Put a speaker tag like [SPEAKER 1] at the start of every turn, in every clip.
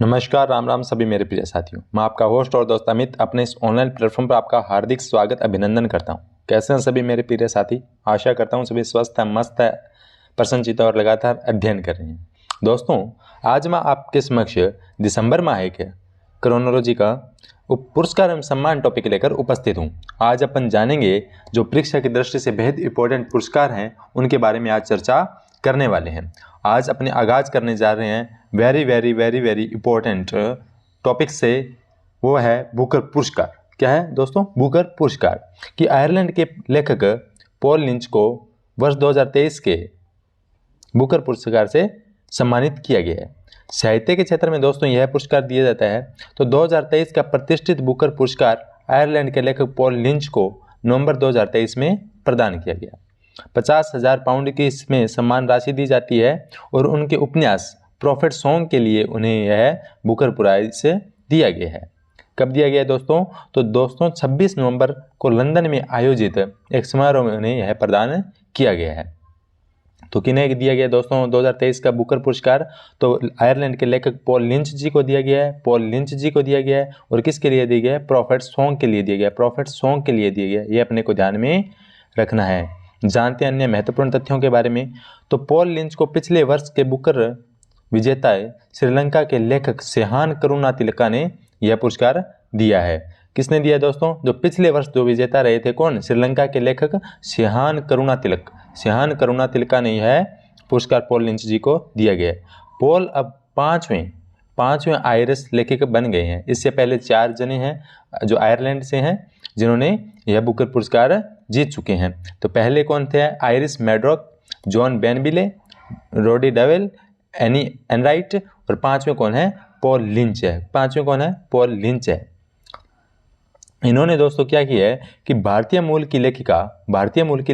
[SPEAKER 1] नमस्कार, राम राम सभी मेरे प्रिय साथियों। मैं आपका होस्ट और दोस्त अमित अपने इस ऑनलाइन प्लेटफॉर्म पर आपका हार्दिक स्वागत अभिनंदन करता हूं। कैसे हैं सभी मेरे प्रिय साथी? आशा करता हूं सभी स्वस्थ है, मस्त है, प्रसन्नचित्त और लगातार अध्ययन कर रहे हैं। दोस्तों, आज मैं आपके समक्ष दिसंबर माह के क्रोनोलॉजी का पुरस्कार एवं सम्मान टॉपिक लेकर उपस्थित हूँ। आज अपन जानेंगे जो परीक्षा की दृष्टि से बेहद इंपॉर्टेंट पुरस्कार हैं, उनके बारे में आज चर्चा करने वाले हैं। आज अपने आगाज करने जा रहे हैं very very very very important topic से। वो है बुकर पुरस्कार। क्या है दोस्तों? बुकर पुरस्कार कि आयरलैंड के लेखक पॉल लिंच को वर्ष 2023 के बुकर पुरस्कार से सम्मानित किया गया है। साहित्य के क्षेत्र में दोस्तों यह पुरस्कार दिया जाता है। तो 2023 का प्रतिष्ठित बुकर पुरस्कार आयरलैंड के लेखक पॉल लिंच को नवंबर 2023 में प्रदान किया गया। 50,000 पाउंड की इसमें सम्मान राशि दी जाती है और उनके उपन्यास प्रॉफिट सॉन्ग के लिए उन्हें यह बुकर प्राइज दिया गया है। कब दिया गया है दोस्तों? तो दोस्तों 26 नवंबर को लंदन में आयोजित एक समारोह में उन्हें यह प्रदान किया गया है। तो किन्हें दिया गया दोस्तों 2023 का बुकर पुरस्कार? तो आयरलैंड के लेखक पॉल लिंच जी को दिया गया है। पॉल लिंच जी को दिया गया है। और किसके लिए दिया गया है? प्रॉफिट सॉन्ग के लिए दिया गया है। प्रॉफिट सॉन्ग के लिए दिया गया है। ये अपने को ध्यान में रखना है। जानते हैं अन्य महत्वपूर्ण तथ्यों के बारे में। तो पॉल लिंच को पिछले वर्ष के बुकर विजेता श्रीलंका के लेखक सेहान करुणातिलका ने यह पुरस्कार दिया है। किसने दिया दोस्तों? जो पिछले वर्ष जो विजेता रहे थे, कौन? श्रीलंका के लेखक सेहान करुणातिलक। सेहान करुणातिलका ने यह पुरस्कार पॉल लिंच जी को दिया गया है। पॉल अब पांचवें आयरिश लेखक बन गए हैं। इससे पहले 4 जने हैं जो आयरलैंड से हैं जिन्होंने यह बुकर पुरस्कार जीत चुके हैं। तो पहले कौन थे? आयरिस मैड्रॉक, John Banville, Roddy Doyle, Anne Enright. और 5वें कौन है? पॉल लिंच है। 5वें कौन है? पॉल लिंच है। इन्होंने दोस्तों क्या किया है कि भारतीय मूल की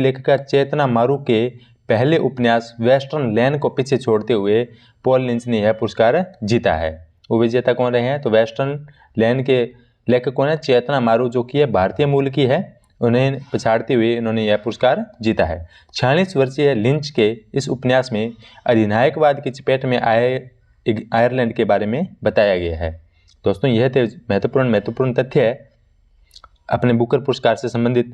[SPEAKER 1] लेखिका चेतना मारू के पहले उपन्यास वेस्टर्न लैंड को पीछे छोड़ते हुए पॉल लिंच ने यह पुरस्कार जीता है। वो विजेता कौन रहे हैं? तो वेस्टर्न लैंड के लेखक कौन है? चेतना मारू, जो कि भारतीय मूल की है। उन्हें पछाड़ते हुए इन्होंने यह पुरस्कार जीता है। 46 वर्षीय लिंच के इस उपन्यास में अधिनायकवाद की चपेट में आए आयरलैंड के बारे में बताया गया है। दोस्तों यह थे महत्वपूर्ण तथ्य है अपने बुकर पुरस्कार से संबंधित।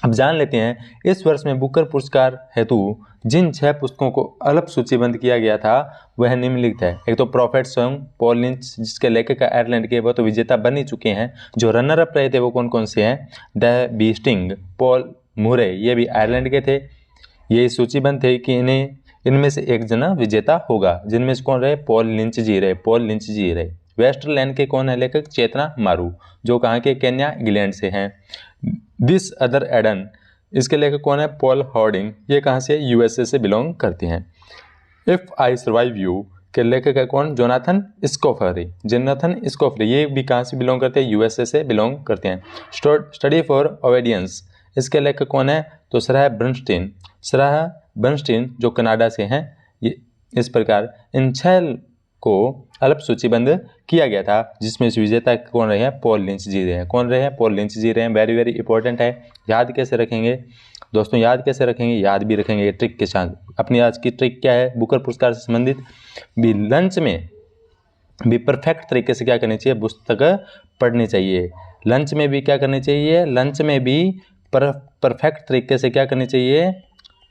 [SPEAKER 1] अब जान लेते हैं इस वर्ष में बुकर पुरस्कार हेतु जिन 6 पुस्तकों को अलग सूचीबद्ध किया गया था वह निम्नलिखित है। एक तो प्रॉफिट सॉन्ग पॉल लिंच जिसके लेखक आयरलैंड के, वो तो विजेता बन ही चुके हैं। जो रनर अप रहे थे वो कौन कौन से हैं? द बी स्टिंग, पॉल मुरे, ये भी आयरलैंड के थे। ये सूचीबद्ध थे कि इनमें से एक जना विजेता होगा, जिनमें से कौन रहे? पॉल लिंच जी रहे। वेस्टरलैंड के कौन है लेखक? चेतना मारू, जो कहाँ के? केन्या, इंग्लैंड से हैं। दिस अदर एडन, इसके लेखक कौन है? पॉल हॉर्डिंग, ये कहाँ से? यूएसए से बिलोंग करते हैं। इफ आई सर्वाइव यू के लेखक है कौन? जोनाथन स्कोफरी, ये भी कहाँ से बिलोंग करते हैं? यूएसए से बिलोंग करते हैं। स्टडी फॉर ओबीडियंस, इसके लेखक कौन है? तो सरह बर्नस्टीन जो कनाडा से हैं। ये इस प्रकार इन 6 को अल्प सूचीबद्ध किया गया था, जिसमें से विजेता कौन रहे हैं? पॉल लिंच जी रहे हैं। कौन रहे हैं? पॉल लिंच जी रहे हैं। वेरी वेरी इंपॉर्टेंट है। याद कैसे रखेंगे दोस्तों? याद भी रखेंगे ट्रिक के साथ। अपनी आज की ट्रिक क्या है बुकर पुरस्कार से संबंधित? भी लंच में भी परफेक्ट तरीके से क्या करनी चाहिए? पुस्तक पढ़नी चाहिए। लंच में भी क्या करनी चाहिए? लंच में भी परफेक्ट तरीके से क्या करनी चाहिए?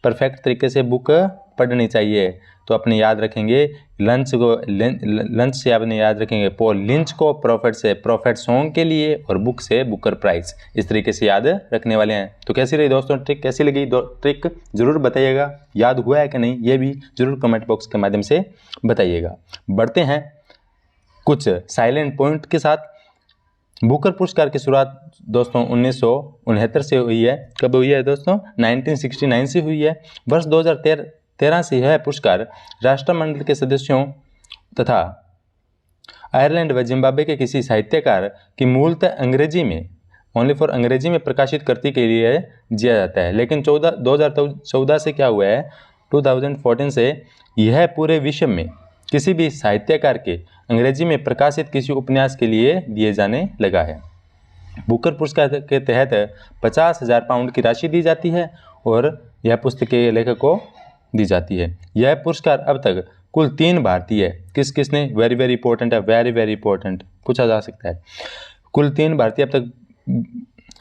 [SPEAKER 1] परफेक्ट तरीके से बुक पढ़नी चाहिए। तो अपने याद रखेंगे लंच से आपने याद रखेंगे पॉल लिंच को, प्रॉफिट से प्रॉफिट सॉन्ग के लिए, और बुक से बुकर प्राइज। इस तरीके से याद रखने वाले हैं। तो कैसी रही दोस्तों ट्रिक? कैसी लगी ट्रिक? जरूर बताइएगा। याद हुआ है कि नहीं ये भी जरूर कमेंट बॉक्स के माध्यम से बताइएगा। बढ़ते हैं कुछ साइलेंट पॉइंट के साथ। बुकर पुरस्कार की शुरुआत दोस्तों 1969 से हुई है। कब हुई है दोस्तों? 1969 से हुई है। वर्ष 2013 से यह पुरस्कार राष्ट्रमंडल के सदस्यों तथा आयरलैंड व जिम्बाब्वे के किसी साहित्यकार की मूलतः अंग्रेजी में प्रकाशित कृति के लिए दिया जाता है। लेकिन 2014 से क्या हुआ है? 2014 से यह पूरे विश्व में किसी भी साहित्यकार के अंग्रेजी में प्रकाशित किसी उपन्यास के लिए दिए जाने लगा है। बुकर पुरस्कार के तहत 50,000 पाउंड की राशि दी जाती है और यह पुस्तक के लेखक को दी जाती है। यह पुरस्कार अब तक कुल 3 भारतीय, किस किसने, वेरी वेरी इंपॉर्टेंट है, वेरी वेरी इंपॉर्टेंट, पूछा जा सकता है। कुल 3 भारतीय अब तक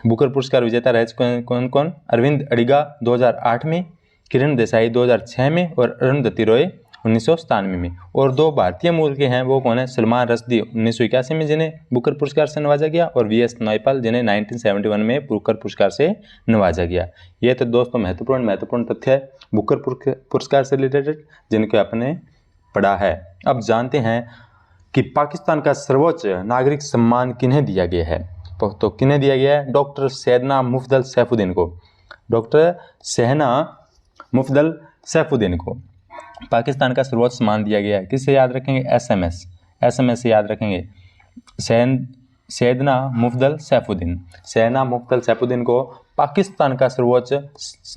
[SPEAKER 1] बुकर पुरस्कार विजेता रह चुके हैं। कौन कौन? अरविंद अडिगा 2008 में, किरण देसाई 2006 में और अरुंधति रॉय 1997 में। और 2 भारतीय मूल के हैं, वो कौन है? सलमान रश्दी 1981 में जिन्हें बुकर पुरस्कार से नवाजा गया, और वीएस नायपाल जिन्हें 1971 में बुकर पुरस्कार से नवाजा गया। ये तो दोस्तों महत्वपूर्ण तथ्य है बुकर पुरस्कार से रिलेटेड जिनके आपने पढ़ा है। अब जानते हैं कि पाकिस्तान का सर्वोच्च नागरिक सम्मान किन्हें दिया गया है। तो किन्हें दिया गया है? डॉक्टर सैयदना मुफद्दल सैफुद्दीन को। डॉक्टर सैयदना मुफद्दल सैफुद्दीन को पाकिस्तान का सर्वोच्च सम्मान दिया गया है। किससे याद रखेंगे? एसएमएस से याद रखेंगे। सैयदना मुफद्दल सैफुद्दीन, सैयदना मुफद्दल सैफुद्दीन को पाकिस्तान का सर्वोच्च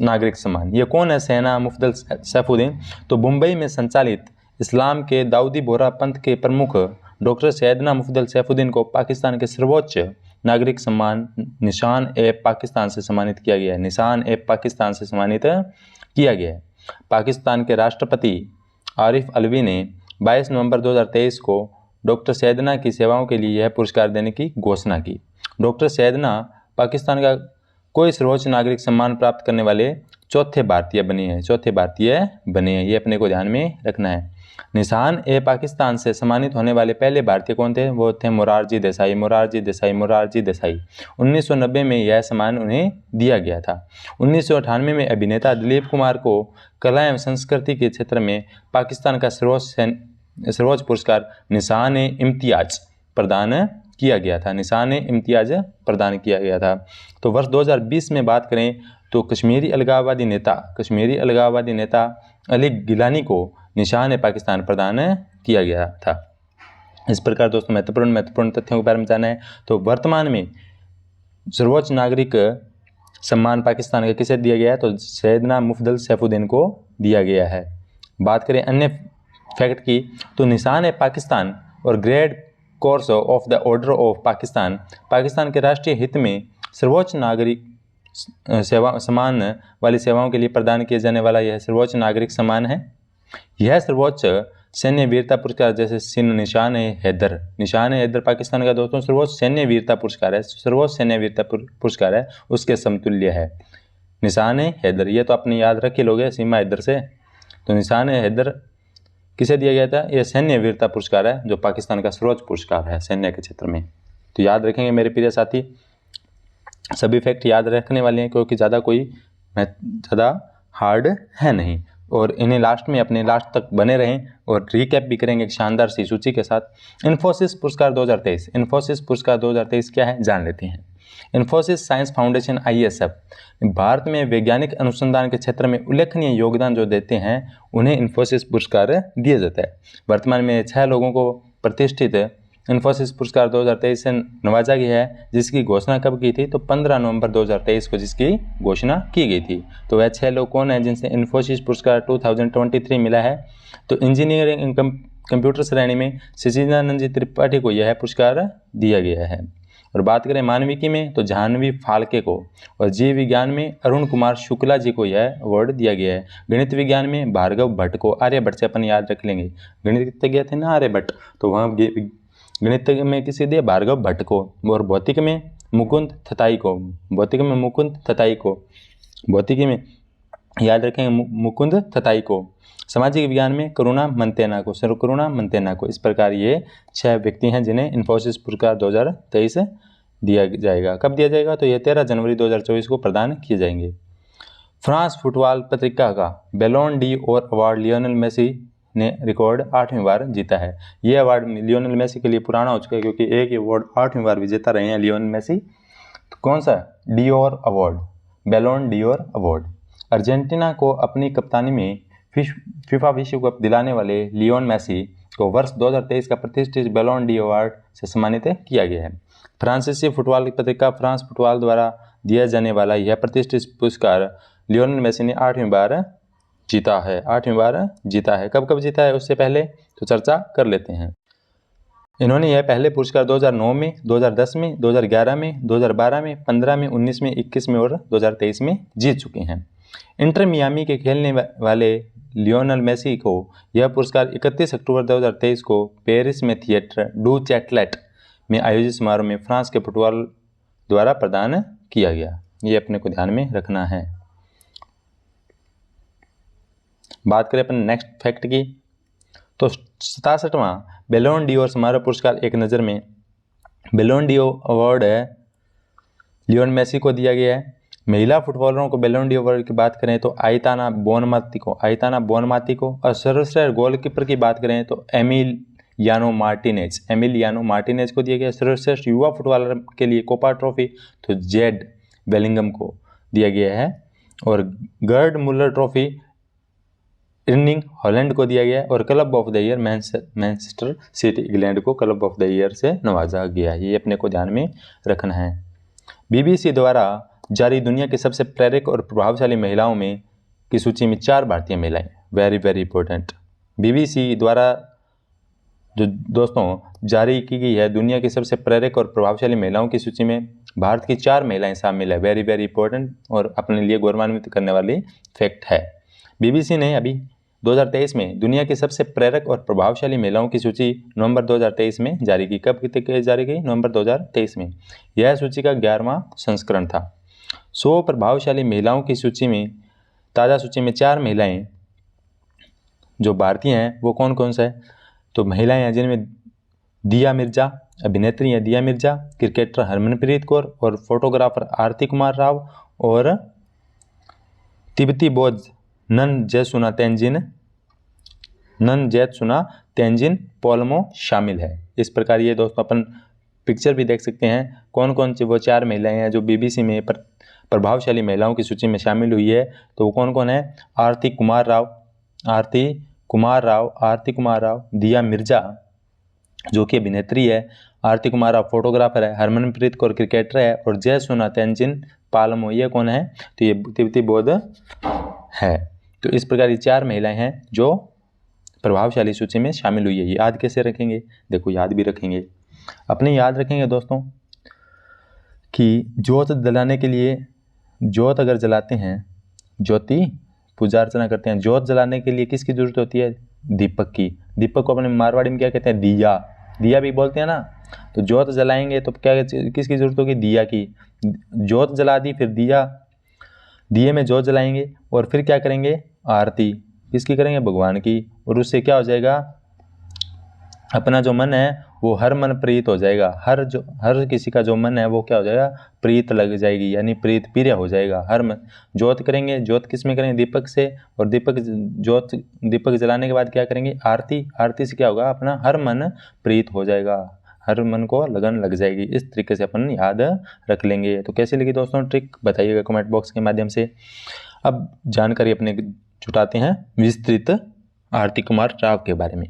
[SPEAKER 1] नागरिक सम्मान। ये कौन है सैयदना मुफद्दल सैफुद्दीन? तो मुंबई में संचालित इस्लाम के दाऊदी बोहरा पंथ के प्रमुख डॉक्टर सैयदना मुफद्दल सैफुद्दीन को पाकिस्तान के सर्वोच्च नागरिक सम्मान निशान-ए-पाकिस्तान से सम्मानित किया गया है। निशान-ए-पाकिस्तान से सम्मानित किया गया है। पाकिस्तान के राष्ट्रपति आरिफ अलवी ने 22 नवंबर 2023 को डॉक्टर सैयदना की सेवाओं के लिए यह पुरस्कार देने की घोषणा की। डॉक्टर सैयदना पाकिस्तान का कोई सर्वोच्च नागरिक सम्मान प्राप्त करने वाले चौथे भारतीय बने हैं। ये अपने को ध्यान में रखना है। निशान-ए-पाकिस्तान से सम्मानित होने वाले पहले भारतीय कौन थे? वो थे मोरारजी देसाई। 1990 में यह सम्मान उन्हें दिया गया था। 1998 में अभिनेता दिलीप कुमार को कला एवं संस्कृति के क्षेत्र में पाकिस्तान का सर्वोच्च पुरस्कार निशान-ए-इम्तियाज प्रदान किया गया था। तो वर्ष 2020 में बात करें तो कश्मीरी अलगाववादी नेता अली गिलानी को निशान-ए-पाकिस्तान प्रदान किया गया था। इस प्रकार दोस्तों महत्वपूर्ण तथ्यों के बारे में जाना है। तो वर्तमान में सर्वोच्च नागरिक सम्मान पाकिस्तान का किसे दिया गया है? तो सैयदना मुफद्दल सैफुद्दीन को दिया गया है। बात करें अन्य फैक्ट की तो निशान-ए-पाकिस्तान और grade course of the order of Pakistan के राष्ट्रीय हित में सर्वोच्च नागरिक सम्मान वाली सेवाओं के लिए प्रदान किए जाने वाला यह सर्वोच्च नागरिक सम्मान है। यह सर्वोच्च सैन्य वीरता पुरस्कार जैसे निशान-ए-हैदर पाकिस्तान का दोस्तों सर्वोच्च सैन्य वीरता पुरस्कार है, उसके समतुल्य है निशान-ए-हैदर। ये तो आपने याद रखे लोगे सीमा हैदर से। तो निशान-ए-हैदर किसे दिया गया था? यह सैन्य वीरता पुरस्कार है जो पाकिस्तान का सर्वोच्च पुरस्कार है सैन्य के क्षेत्र में। तो याद रखेंगे मेरे प्रिय साथी, सभी फैक्ट याद रखने वाले हैं क्योंकि ज़्यादा हार्ड है नहीं, और इन्हें अपने लास्ट तक बने रहें और रिकैप भी करेंगे एक शानदार सी सूची के साथ। इन्फोसिस पुरस्कार 2023 क्या है जान लेते हैं। Infosys science foundation ISF Bharat में वैज्ञानिक अनुसंधान के क्षेत्र में उल्लेखनीय योगदान जो देते हैं उन्हें इन्फोसिस पुरस्कार दिया जाता है। वर्तमान में 6 लोगों को प्रतिष्ठित इन्फोसिस पुरस्कार 2023 से नवाजा गया है, जिसकी घोषणा कब की थी? तो 15 नवंबर 2023 को जिसकी घोषणा की गई थी। तो वह 6 लोग कौन हैं जिनसे इन्फोसिस पुरस्कार 2023 मिला है? तो इंजीनियरिंग कंप्यूटर श्रेणी में सचिदानंद जी त्रिपाठी को यह पुरस्कार दिया गया है। और बात करें मानविकी में तो जाह्नवी फाल्के को, और जीव विज्ञान में अरुण कुमार शुक्ला जी को यह अवार्ड दिया गया है। गणित विज्ञान में भार्गव भट्ट को, आर्यभट्ट से अपन याद रख लेंगे, गणितज्ञ थे ना आर्यभट्ट, तो वहाँ गणित में किसे दिया? भार्गव भट्ट को। और भौतिकी में मुकुंद थताई को, भौतिकी में याद रखेंगे मुकुंद थताई को। सामाजिक विज्ञान में करुणा मंतेना को। इस प्रकार ये 6 व्यक्ति हैं जिन्हें इन्फोसिस पुरस्कार 2023 दिया जाएगा। कब दिया जाएगा? तो ये 13 जनवरी 2024 को प्रदान किए जाएंगे। फ्रांस फुटबॉल पत्रिका का बैलोन डी और अवार्ड लियोनेल मेसी ने रिकॉर्ड 8वीं बार जीता है। ये अवार्ड लियोनेल मेसी के लिए पुराना हो चुका है क्योंकि एक अवार्ड 8वीं बार विजेता रहे हैं लियोनेल मेसी। तो कौन सा? Dior award, Ballon Dior award. Argentina को अपनी कप्तानी में फीफा विश्व कप दिलाने वाले लियोनेल मेसी को वर्ष 2023 का प्रतिष्ठित बैलोन डी अवार्ड से सम्मानित किया गया है। फ्रांसीसी फुटबॉल पत्रिका फ्रांस फुटबॉल द्वारा दिया जाने वाला यह प्रतिष्ठित पुरस्कार लियोनेल मेसी ने 8वीं बार जीता है। कब जीता है उससे पहले तो चर्चा कर लेते हैं। इन्होंने यह पहले पुरस्कार 2009 में, 2010 में, 2011 में, 2012 में, 15 में, 19 में, 21 में और 2023 में जीत चुके हैं। इंटर मियामी के खेलने वाले लियोनेल मेसी को यह पुरस्कार 31 अक्टूबर 2023 को पेरिस में थिएटर डू चैटलेट में आयोजित समारोह में फ्रांस के फुटबॉल द्वारा प्रदान किया गया। ये अपने को ध्यान में रखना है। बात करें अपन नेक्स्ट फैक्ट की, तो 67वां बैलोन डी ओर समारोह पुरस्कार एक नज़र में बैलोन डी अवार्ड है लियोन मेसी को दिया गया है। महिला फुटबॉलरों को बैलोन डी अवार्ड की बात करें तो आइताना बोनमाती को और सर्वश्रेष्ठ गोलकीपर की बात करें तो एमिलियानो मार्टिनेज को दिया गया। सर्वश्रेष्ठ युवा फुटबॉलर के लिए कोपा ट्रॉफी तो जेड बेलिंगम को दिया गया है और गर्ड मुलर ट्रॉफी इर्लिंग हॉलैंड को दिया गया और club of the year Manchester city England को क्लब ऑफ द ईयर से नवाजा गया। ये अपने को ध्यान में रखना है। बीबीसी द्वारा जारी दुनिया की सबसे प्रेरक और प्रभावशाली महिलाओं में की सूची में 4 भारतीय महिलाएं, वेरी इंपॉर्टेंट। बीबीसी द्वारा जो दोस्तों जारी की गई है दुनिया की सबसे प्रेरक और प्रभावशाली महिलाओं की सूची में भारत की 4 महिलाएं शामिल है, वेरी इंपॉर्टेंट और अपने लिए गौरवान्वित करने वाली फैक्ट है। बीबीसी ने अभी 2023 में दुनिया की सबसे प्रेरक और प्रभावशाली महिलाओं की सूची नवंबर 2023 में जारी की। कब जारी की? नवंबर 2023 में। यह सूची का 11वां संस्करण था। 100 प्रभावशाली महिलाओं की सूची में ताज़ा सूची में 4 महिलाएं जो भारतीय हैं वो कौन कौन सा है? तो महिलाएं हैं जिनमें दिया मिर्जा, अभिनेत्री हैं दिया मिर्जा, क्रिकेटर हरमनप्रीत कौर और फोटोग्राफर आरती कुमार राव और तिब्बती बौद्ध नन जैतसुना तेंजिन पोलमो शामिल है। इस प्रकार ये दोस्तों अपन पिक्चर भी देख सकते हैं कौन कौन सी वो 4 महिलाएं हैं जो बीबीसी में प्रभावशाली महिलाओं की सूची में शामिल हुई है। तो वो कौन कौन है? आरती कुमार राव, दिया मिर्जा जो कि अभिनेत्री है, आरती कुमार राव फोटोग्राफर है, हरमनप्रीत कौर क्रिकेटर है और जैतसुना तेंजिन पालमो ये कौन है? तो ये तिब्बती बौद्ध है। तो इस प्रकार ये 4 महिलाएं हैं जो प्रभावशाली सूची में शामिल हुई है। याद कैसे रखेंगे? देखो याद भी रखेंगे, अपने याद रखेंगे दोस्तों कि ज्योत जलाने के लिए ज्योत अगर जलाते हैं, ज्योति पूजा अर्चना करते हैं, ज्योत जलाने के लिए किसकी जरूरत होती है? दीपक की। दीपक को अपने मारवाड़ी में क्या कहते हैं? दिया भी बोलते हैं ना। तो ज्योत जलाएंगे तो क्या किसकी जरूरत होगी? दिया की। ज्योत जला दी, फिर दिए में ज्योत जलाएंगे और फिर क्या करेंगे? आरती किसकी करेंगे? भगवान की। और उससे क्या हो जाएगा? अपना जो मन है वो हर मन प्रीत हो जाएगा। हर किसी का जो मन है वो क्या हो जाएगा? प्रीत लग जाएगी, यानी प्रीत प्रिय हो जाएगा। हर मन ज्योत करेंगे, ज्योत किस में करेंगे? दीपक से। और दीपक जलाने के बाद क्या करेंगे? आरती से क्या होगा? अपना हर मन प्रीत हो जाएगा, हर मन को लगन लग जाएगी। इस तरीके से अपन याद रख लेंगे। तो कैसी लगी दोस्तों ट्रिक? बताइएगा कमेंट बॉक्स के माध्यम से। अब जानकारी अपने जुटाते हैं विस्तृत आरती कुमार राव के बारे में।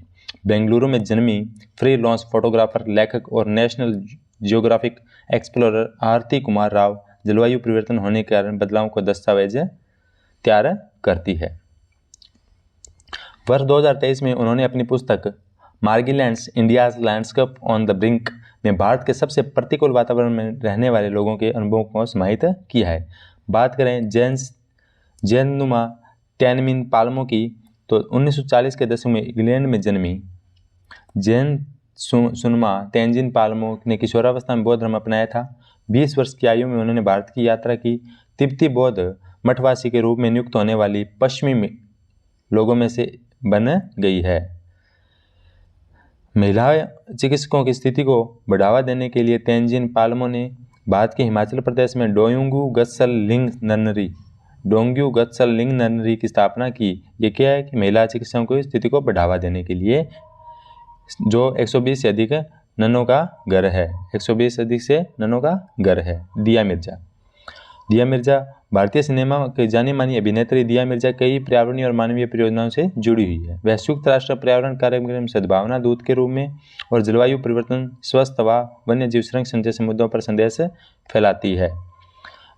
[SPEAKER 1] बेंगलुरु में जन्मी फ्री लॉन्स फोटोग्राफर, लेखक और नेशनल जियोग्राफिक एक्सप्लोरर आरती कुमार राव जलवायु परिवर्तन होने के कारण बदलाव को दस्तावेज तैयार करती है। वर्ष 2023 में उन्होंने अपनी पुस्तक Marginlands India's landscape on the brink में भारत के सबसे प्रतिकूल वातावरण में रहने वाले लोगों के अनुभवों को समाहित किया है। बात करें जैनुमा टेनमिन पालमो की, तो 1940 के दशक में इंग्लैंड में जन्मी सुनमा तेंजिन पालमो ने किशोरावस्था में बौद्ध धर्म अपनाया था। 20 वर्ष की आयु में उन्होंने भारत की यात्रा की। तिब्बती बौद्ध मठवासी के रूप में नियुक्त होने वाली पश्चिमी लोगों में से बन गई है। महिला चिकित्सकों की स्थिति को बढ़ावा देने के लिए तेंजिन पालमो ने भारत के हिमाचल प्रदेश में डोंगयू गत्सल लिंग नर्सरी की स्थापना की। ये क्या है कि महिला चिकित्सकों की स्थिति को बढ़ावा देने के लिए जो 120 से अधिक ननों का घर है, 120 से अधिक से ननों का घर है। दिया मिर्जा भारतीय सिनेमा की जानी मानी अभिनेत्री दिया मिर्जा कई पर्यावरणीय और मानवीय परियोजनाओं से जुड़ी हुई है। वह संयुक्त राष्ट्र पर्यावरण कार्यक्रम सद्भावना दूत के रूप में और जलवायु परिवर्तन, स्वस्थ हवा, वन्य जीव संरक्षण जैसे मुद्दों पर संदेश फैलाती है।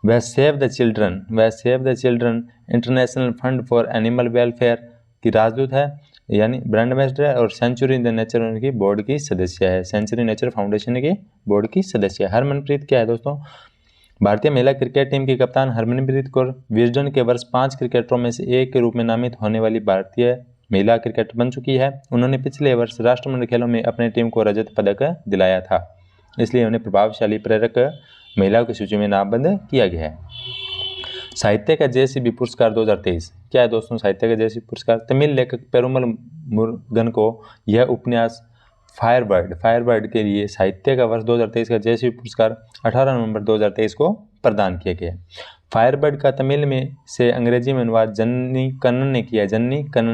[SPEAKER 1] वह save the children international fund for animal welfare की राजदूत है, यानी ब्रांड एम्बेसडर है, और सेंचुरी द नेचर की बोर्ड की सदस्य है। सेंचुरी नेचर फाउंडेशन के बोर्ड की सदस्य है। हरमनप्रीत क्या है दोस्तों? भारतीय महिला क्रिकेट टीम की कप्तान हरमनप्रीत कौर विजडन के वर्ष 5 क्रिकेटरों में से एक के रूप में नामित होने वाली भारतीय महिला क्रिकेटर बन चुकी है। उन्होंने पिछले वर्ष राष्ट्रमंडल खेलों में अपनी टीम को रजत पदक दिलाया था, इसलिए उन्हें प्रभावशाली प्रेरक महिलाओं की सूची में नामबंद किया गया है। साहित्य का जेसीबी पुरस्कार 2023 क्या है दोस्तों? साहित्य का जेसीबी पुरस्कार तमिल लेखक पेरुमल मुरुगन को यह उपन्यास फायरबर्ड के लिए साहित्य का वर्ष 2023 का जेसीबी पुरस्कार 18 नवंबर 2023 को प्रदान किया गया। फायरबर्ड का तमिल में से अंग्रेजी में अनुवाद जन्नी कन्नन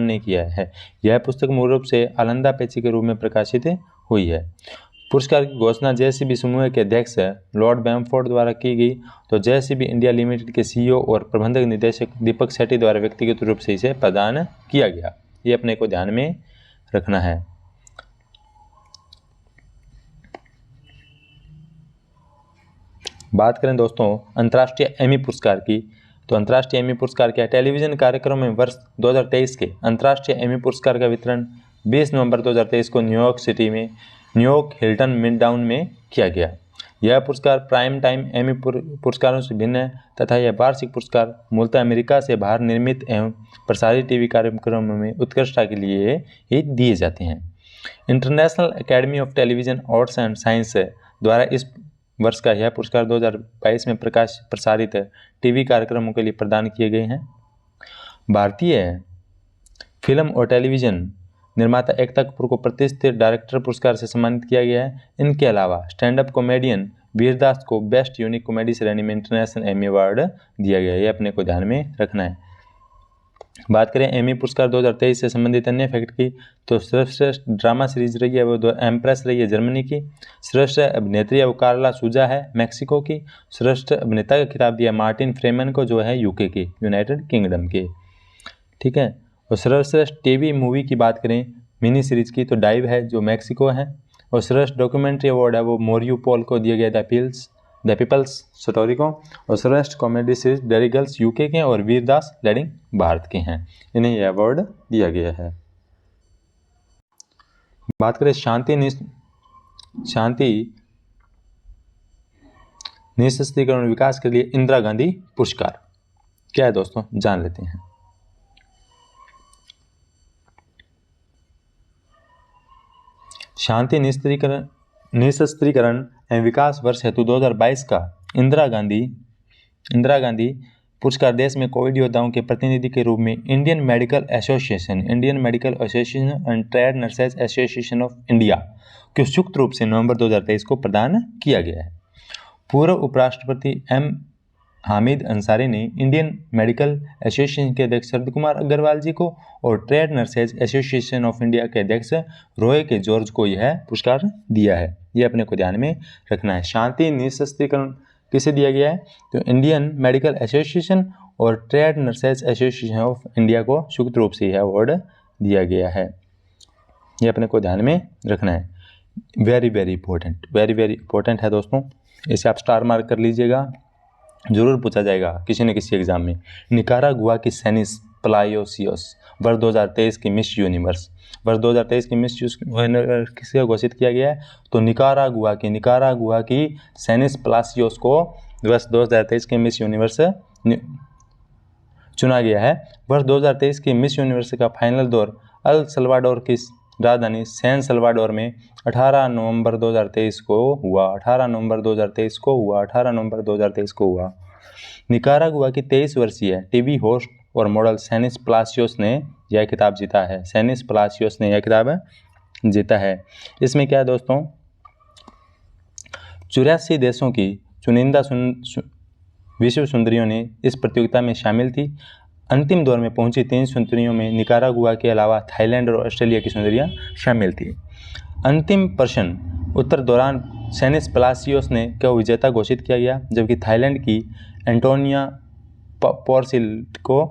[SPEAKER 1] ने किया है। यह पुस्तक मूल रूप से आलंदा पेची के रूप में प्रकाशित हुई है। पुरस्कार की घोषणा जेसीबी समूह के अध्यक्ष लॉर्ड बैम्फोर्ड द्वारा की गई, तो जेसीबी इंडिया लिमिटेड के सीईओ और प्रबंधक निदेशक दीपक सेठी द्वारा व्यक्तिगत रूप से इसे प्रदान किया गया। ये अपने को ध्यान में रखना है। बात करें दोस्तों अंतर्राष्ट्रीय एमी पुरस्कार की, तो अंतर्राष्ट्रीय एमी पुरस्कार क्या है? टेलीविजन कार्यक्रम में वर्ष 2023 के अंतर्राष्ट्रीय एमी पुरस्कार का वितरण 20 नवंबर 2023 को न्यूयॉर्क हिल्टन मिडटाउन में किया गया। यह पुरस्कार प्राइम टाइम एमी पुरस्कारों से भिन्न है तथा यह वार्षिक पुरस्कार मूलतः अमेरिका से बाहर निर्मित एवं प्रसारित टीवी कार्यक्रमों में उत्कृष्टता के लिए ही दिए जाते हैं। International academy of television arts and science द्वारा इस वर्ष का यह पुरस्कार 2022 में प्रसारित टीवी कार्यक्रमों के लिए प्रदान किए गए हैं। भारतीय फिल्म और टेलीविजन निर्माता एकता कपूर को प्रतिष्ठित डायरेक्टर पुरस्कार से सम्मानित किया गया है। इनके अलावा स्टैंड अप कॉमेडियन वीरदास को बेस्ट यूनिक कॉमेडी श्रेणी में इंटरनेशनल एमी अवार्ड दिया गया है। ये अपने को ध्यान में रखना है। बात करें एमी पुरस्कार 2023 से संबंधित अन्य फैक्ट की, तो सर्वश्रेष्ठ ड्रामा सीरीज रही है वो एम्प्रेस रही है जर्मनी की। श्रेष्ठ अभिनेत्री है वो कार्ला सूजा है मैक्सिको की। श्रेष्ठ अभिनेता का खिताब दिया मार्टिन फ्रीमैन को जो है यूके के, यूनाइटेड किंगडम के। ठीक है। और सर्वश्रेष्ठ टीवी मूवी की बात करें मिनी सीरीज की, तो डाइव है जो मैक्सिको है। और श्रेष्ठ डॉक्यूमेंट्री अवार्ड है वो मोरियो पॉल को दिया गया द पीपल्स स्टोरी को। और श्रेष्ठ comedy series dairy girls UK के और वीरदास लेडिंग भारत के हैं। इन्हें यह अवार्ड दिया गया है। बात करें शांति निःशस्त्रीकरण विकास के लिए इंदिरा गांधी पुरस्कार क्या है दोस्तों? जान लेते हैं। शांति निःशस्त्रीकरण एवं विकास वर्ष हेतु 2022 का इंदिरा गांधी पुरस्कार देश में कोविड योद्धाओं के प्रतिनिधि के रूप में Indian medical association and trade nurses association of India को संयुक्त रूप से नवंबर 2023 को प्रदान किया गया है। पूर्व उपराष्ट्रपति एम हामिद अंसारी ने इंडियन मेडिकल एसोसिएशन के अध्यक्ष शरद कुमार अग्रवाल जी को और trade nurses association of India के अध्यक्ष रॉय के जॉर्ज को यह पुरस्कार दिया है। यह अपने को ध्यान में रखना है। शांति निःशस्त्रीकरण किसे दिया गया है? तो इंडियन मेडिकल एसोसिएशन और trade nurses association of India को संयुक्त रूप से यह अवार्ड दिया गया है। यह अपने को ध्यान में रखना है। वेरी वेरी इंपॉर्टेंट है दोस्तों। इसे आप स्टार मार्क कर लीजिएगा, जरूर पूछा जाएगा किसी न किसी एग्जाम में। निकारागुआ की सेनिस पलायोसियोस वर्ष 2023 की मिस यूनिवर्स किसे घोषित किया गया है? तो निकारागुआ की सेनिस पलासियोस को वर्ष 2023 के मिस यूनिवर्स चुना गया है। वर्ष 2023 की मिस यूनिवर्स का फाइनल दौर अल सल्वाडोर की राजधानी सैन सल्वाडोर में 18 नवंबर 2023 को हुआ। निकारागुआ की 23 वर्षीय टीवी होस्ट और मॉडल सेनिस पलासियोस ने यह खिताब जीता है। इसमें क्या है दोस्तों? 84 देशों की चुनिंदा विश्व सुंदरियों ने इस प्रतियोगिता में शामिल थी। अंतिम दौर में पहुंची 3 सुंदरियों में निकारागुआ के अलावा थाईलैंड और ऑस्ट्रेलिया की सुंदरियां शामिल थी। अंतिम प्रश्न उत्तर दौरान सेनिस पलासियोस ने को विजेता घोषित किया गया, जबकि थाईलैंड की एंटोनिया पोर्सिल्ट को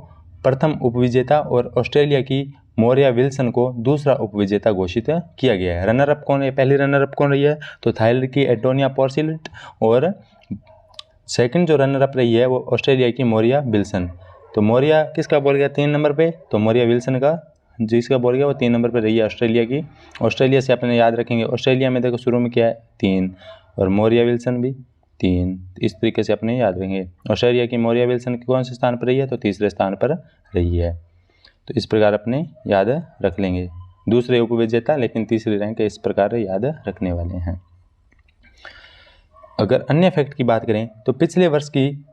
[SPEAKER 1] प्रथम उपविजेता और ऑस्ट्रेलिया की मोरिया विल्सन को दूसरा उपविजेता घोषित किया गया है। रनर अप पहली रनर अप कौन रही है? तो थाईलैंड की एंटोनिया पोर्सिल्ट और सेकंड जो रनर अप रही है वो ऑस्ट्रेलिया की मोरिया विल्सन। तो मोरिया किसका बोल गया 3 नंबर पे? तो मोरिया विल्सन का जिसका बोल गया वो 3 नंबर पे रही है ऑस्ट्रेलिया की। ऑस्ट्रेलिया से अपने याद रखेंगे, ऑस्ट्रेलिया में देखो शुरू में क्या है 3 और मोरिया विल्सन भी 3। इस तरीके से अपने याद रखेंगे। ऑस्ट्रेलिया की मोरिया विल्सन के कौन से स्थान पर रही है? तो तीसरे स्थान पर रही है। तो इस प्रकार अपने याद रख लेंगे। दूसरे उपविजेता लेकिन तीसरी रैंक इस प्रकार याद रखने वाले हैं। अगर अन्य फैक्ट की बात करें तो पिछले वर्ष की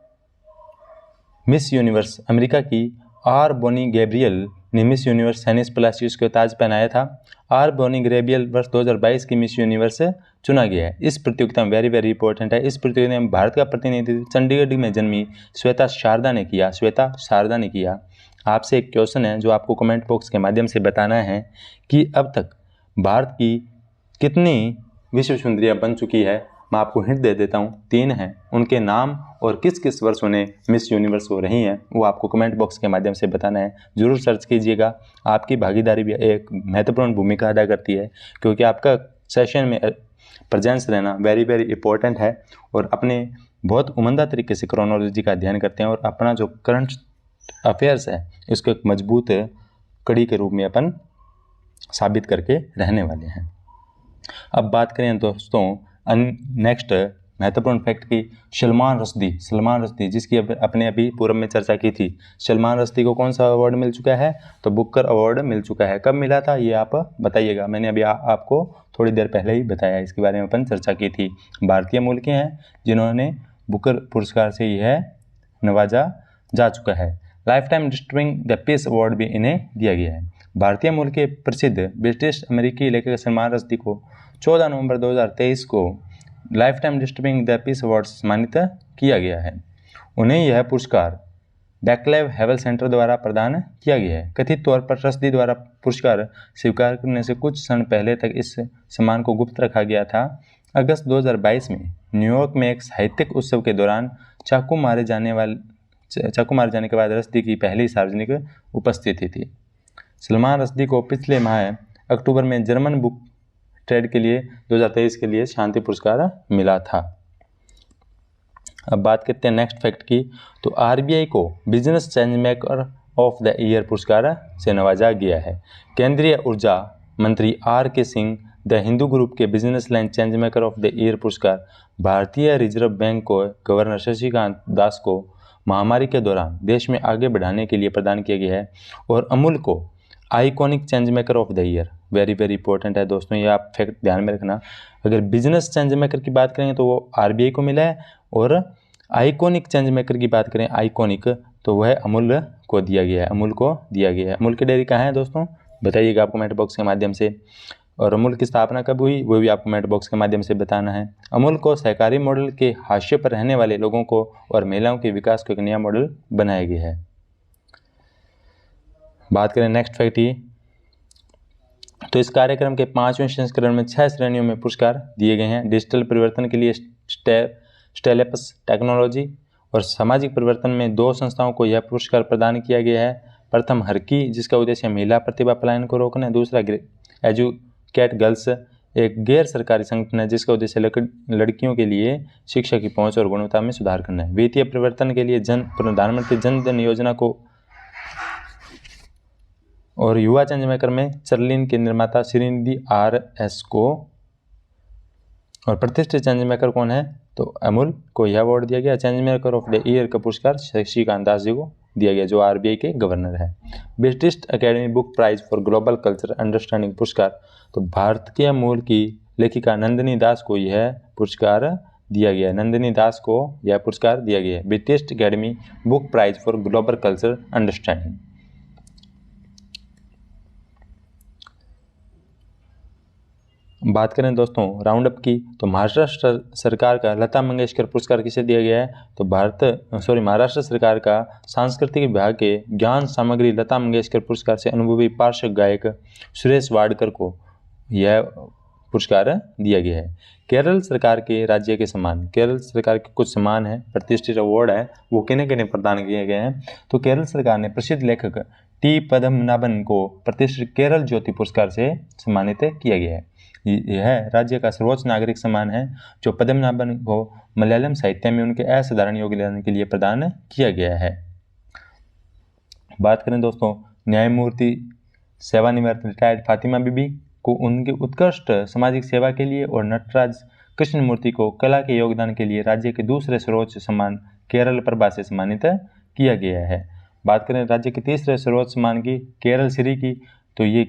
[SPEAKER 1] मिस यूनिवर्स अमेरिका की आर बोनी गैब्रियल ने मिस यूनिवर्स सेनिस प्लासियस को ताज पहनाया था। आर बोनी गैब्रियल वर्ष 2022 की मिस यूनिवर्स चुना गया है। इस प्रतियोगिता में वेरी इंपॉर्टेंट है। इस प्रतियोगिता में भारत का प्रतिनिधित्व चंडीगढ़ में जन्मी श्वेता शारदा ने किया। आपसे एक क्वेश्चन है जो आपको कमेंट बॉक्स के माध्यम से बताना है कि अब तक भारत की कितनी विश्व सुंदरियां बन चुकी है। मैं आपको हिंट दे देता हूँ, 3 हैं। उनके नाम और किस किस वर्ष उन्हें मिस यूनिवर्स हो रही हैं वो आपको कमेंट बॉक्स के माध्यम से बताना है। जरूर सर्च कीजिएगा। आपकी भागीदारी भी एक महत्वपूर्ण भूमिका अदा करती है, क्योंकि आपका सेशन में प्रेजेंस रहना वेरी इंपॉर्टेंट है। और अपने बहुत उमदा तरीके से क्रोनोलॉजी का अध्ययन करते हैं और अपना जो करंट अफेयर्स है इसको एक मजबूत कड़ी के रूप में अपन साबित करके रहने वाले हैं। अब बात करें दोस्तों नेक्स्ट महत्वपूर्ण फैक्ट की, सलमान रश्दी जिसकी अपने अभी पूर्व में चर्चा की थी। सलमान रश्दी को कौन सा अवार्ड मिल चुका है? तो बुकर अवार्ड मिल चुका है। कब मिला था ये आप बताइएगा। मैंने अभी आपको थोड़ी देर पहले ही बताया, इसके बारे में अपन चर्चा की थी। भारतीय मूल के हैं जिन्होंने बुकर पुरस्कार से यह नवाजा जा चुका है। Life time disturbing the peace award भी इन्हें दिया गया है। भारतीय मूल के प्रसिद्ध ब्रिटिश अमेरिकी लेखक सलमान रश्दी को 14 नवंबर 2023 को life time disturbing the peace award सम्मानित किया गया है। उन्हें यह पुरस्कार बैकलेव हेवल सेंटर द्वारा प्रदान किया गया है। कथित तौर पर रश्दी द्वारा पुरस्कार स्वीकार करने से कुछ क्षण पहले तक इस सम्मान को गुप्त रखा गया था। अगस्त 2022 में न्यूयॉर्क में एक साहित्यिक उत्सव के दौरान चाकू मारे जाने के बाद रश्दी की पहली सार्वजनिक उपस्थिति थी। सलमान रश्दी को पिछले माह अक्टूबर में जर्मन बुक ट्रेड के लिए 2023 के लिए शांति पुरस्कार मिला था। अब बात करते हैं नेक्स्ट फैक्ट की, तो आरबीआई को business change maker of the year पुरस्कार से नवाजा गया है। केंद्रीय ऊर्जा मंत्री आर के सिंह द हिंदू ग्रुप के business line change maker of the year पुरस्कार भारतीय रिजर्व बैंक को गवर्नर शक्तिकांत दास को महामारी के दौरान देश में आगे बढ़ाने के लिए प्रदान किया गया है। और अमूल को iconic change maker of the year, very important है दोस्तों, ये आप फैक्ट ध्यान में रखना। अगर बिजनेस चेंज मेकर की बात करेंगे तो वो आरबीआई को मिला है, और आइकॉनिक चेंज मेकर की बात करें आइकॉनिक तो वह अमूल को दिया गया है। अमूल की डेयरी कहाँ है दोस्तों, बताइएगा आप कमेंट बॉक्स के माध्यम से। और अमूल की स्थापना कब हुई वो भी आप कमेंट बॉक्स के माध्यम से बताना है। अमूल को सहकारी मॉडल के हाशिए पर रहने वाले लोगों को और महिलाओं के विकास को एक नया मॉडल बनाया गया है। बात करें नेक्स्ट फैक्ट की, तो इस कार्यक्रम के 5वें संस्करण में 6 श्रेणियों में पुरस्कार दिए गए हैं। डिजिटल परिवर्तन के लिए स्टेलेपस टेक्नोलॉजी और सामाजिक परिवर्तन में 2 संस्थाओं को यह पुरस्कार प्रदान किया गया है। प्रथम हरकी, जिसका उद्देश्य महिला प्रतिभा पलायन को रोकना है। दूसरा एजुकेट गर्ल्स, एक गैर सरकारी संगठन है जिसका उद्देश्य लड़कियों के लिए शिक्षा की पहुंच और गुणवत्ता में सुधार करना है। वित्तीय परिवर्तन के लिए प्रधानमंत्री जन धन योजना को, और युवा चेंज मेकर में चर्लिन के निर्माता श्रीनिधि RS को, और प्रतिष्ठित चेंज मेकर कौन है तो अमूल को यह अवार्ड दिया गया। Change maker of the year का पुरस्कार शक्तिकांत दास जी को दिया गया जो आरबीआई के गवर्नर है। British Academy Book Prize for Global Culture Understanding पुरस्कार, तो भारतीय मूल की लेखिका नंदिनी दास को यह पुरस्कार दिया गया है। British Academy Book Prize for Global Culture Understanding. बात करें दोस्तों राउंड अप की, तो महाराष्ट्र सरकार का लता मंगेशकर पुरस्कार किसे दिया गया है तो महाराष्ट्र सरकार का सांस्कृतिक विभाग के ज्ञान सामग्री लता मंगेशकर पुरस्कार से अनुभवी पार्श्व गायक सुरेश वाडकर को यह पुरस्कार दिया गया है। केरल सरकार के राज्य के सम्मान, केरल सरकार के कुछ सम्मान है, प्रतिष्ठित अवार्ड है, वो किन्हें किन्हें प्रदान किए गए हैं तो केरल सरकार ने प्रसिद्ध लेखक टी पद्मनाभन को प्रतिष्ठित केरल ज्योति पुरस्कार से सम्मानित किया गया है। यह राज्य का सर्वोच्च नागरिक सम्मान है जो पद्मनाभन को मलयालम साहित्य में उनके असाधारण योगदान के लिए प्रदान किया गया है। बात करें दोस्तों न्यायमूर्ति सेवानिवृत्त रिटायर्ड फातिमा बीबी को उनकी उत्कृष्ट सामाजिक सेवा के लिए और नटराज कृष्णमूर्ति को कला के योगदान के लिए राज्य के दूसरे सर्वोच्च सम्मान केरल प्रभा से सम्मानित किया गया है। बात करें राज्य के तीसरे सर्वोच्च सम्मान की, केरल श्री की, तो ये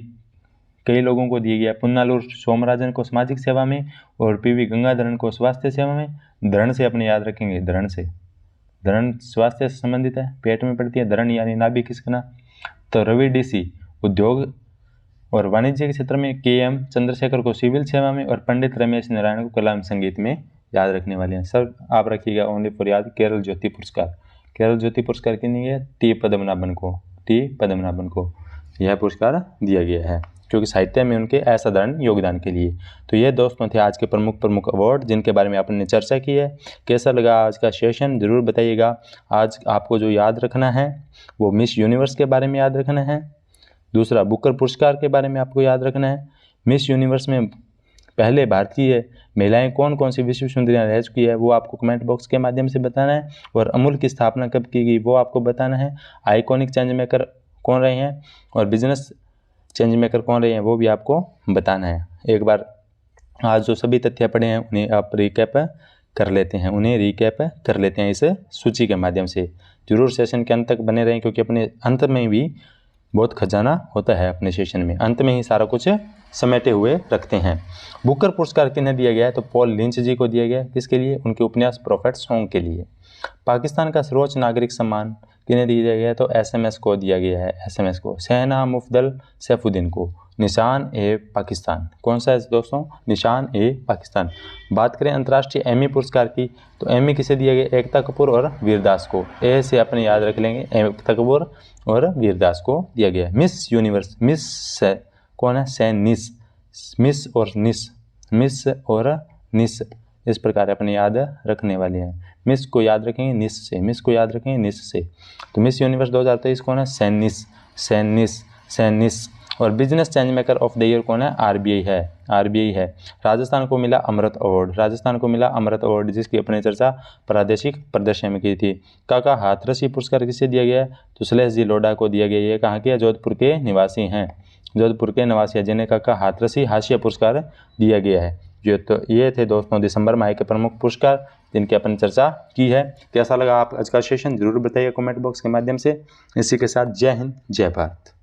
[SPEAKER 1] कई लोगों को दिया गया। पुन्नालूर सोमराजन को सामाजिक सेवा में और पीवी गंगाधरन को स्वास्थ्य सेवा में। धरण से अपने याद रखेंगे, धरण से, धरण स्वास्थ्य से संबंधित है, पेट में पड़ती है धरण यानी नाभिक खिसकना। तो रवि डीसी उद्योग और वाणिज्य के क्षेत्र में, KM चंद्रशेखर को सिविल सेवा में और पंडित रमेश नारायण को कला एवं संगीत में याद रखने वाले हैं। सर आप रखिएगा ओनली फॉर याद केरल ज्योति पुरस्कार। केरल ज्योति पुरस्कार किन्हें है? टी पद्मनाभन को यह पुरस्कार दिया गया है क्योंकि साहित्य में उनके असाधारण योगदान के लिए। तो ये दोस्तों थे आज के प्रमुख अवार्ड जिनके बारे में आपने चर्चा की है। कैसा लगा आज का सेशन ज़रूर बताइएगा। आज आपको जो याद रखना है वो मिस यूनिवर्स के बारे में याद रखना है, दूसरा बुकर पुरस्कार के बारे में आपको याद रखना है, मिस यूनिवर्स में पहले भारतीय महिलाएं कौन कौन सी विश्व सुंदरियां रह चुकी है वो आपको कमेंट बॉक्स के माध्यम से बताना है, और अमूल की स्थापना कब की गई वो आपको बताना है, आइकॉनिक चेंज मेकर कौन रहे हैं और बिजनेस चेंज मेकर कौन रहे हैं वो भी आपको बताना है। एक बार आज जो सभी तथ्य पढ़े हैं उन्हें आप रिकैप कर लेते हैं इस सूची के माध्यम से। जरूर सेशन के अंत तक बने रहें क्योंकि अपने अंत में भी बहुत खजाना होता है, अपने सेशन में अंत में ही सारा कुछ समेटे हुए रखते हैं। बुकर पुरस्कार किन्हें दिया गया है? तो पॉल लिंच जी को दिया गया। किसके लिए? उनके उपन्यास प्रोफेट सॉन्ग के लिए। पाकिस्तान का सर्वोच्च नागरिक सम्मान किन्हें दिया गया है? तो SMS को दिया गया है, SMS को। सहना मुफदल सैफुद्दीन को निशान ए पाकिस्तान। कौन सा है दोस्तों? निशान ए पाकिस्तान। बात करें अंतर्राष्ट्रीय एमी पुरस्कार की, तो एमी किसे दिया गया? एकता कपूर और वीरदास को। ए से अपने याद रख लेंगे, एकता कपूर और वीरदास को दिया गया। मिस यूनिवर्स, मिस कौन है? सैनिस, मिस और निस इस प्रकार अपने याद रखने वाले हैं। मिस को याद रखेंगे निस से, तो मिस यूनिवर्स 2023 कौन है? सैनिस। और business change maker of the year कौन है? RBI है। राजस्थान को मिला अमृत अवार्ड जिसकी अपने चर्चा प्रादेशिक प्रदर्शन में की थी। काका हाथरसी पुरस्कार किसे दिया गया है? तो सुलेश जी लोढ़ा को दिया गया। ये कहाँ के? जोधपुर के निवासी हैं, जिन्हें काका हाथरसी हाशिया पुरस्कार दिया गया है। ये थे दोस्तों दिसंबर माह के प्रमुख पुरस्कार जिनकी अपन चर्चा की है। कैसा लगा आप आज का सेशन जरूर बताइए कमेंट बॉक्स के माध्यम से। इसी के साथ जय हिंद, जय भारत।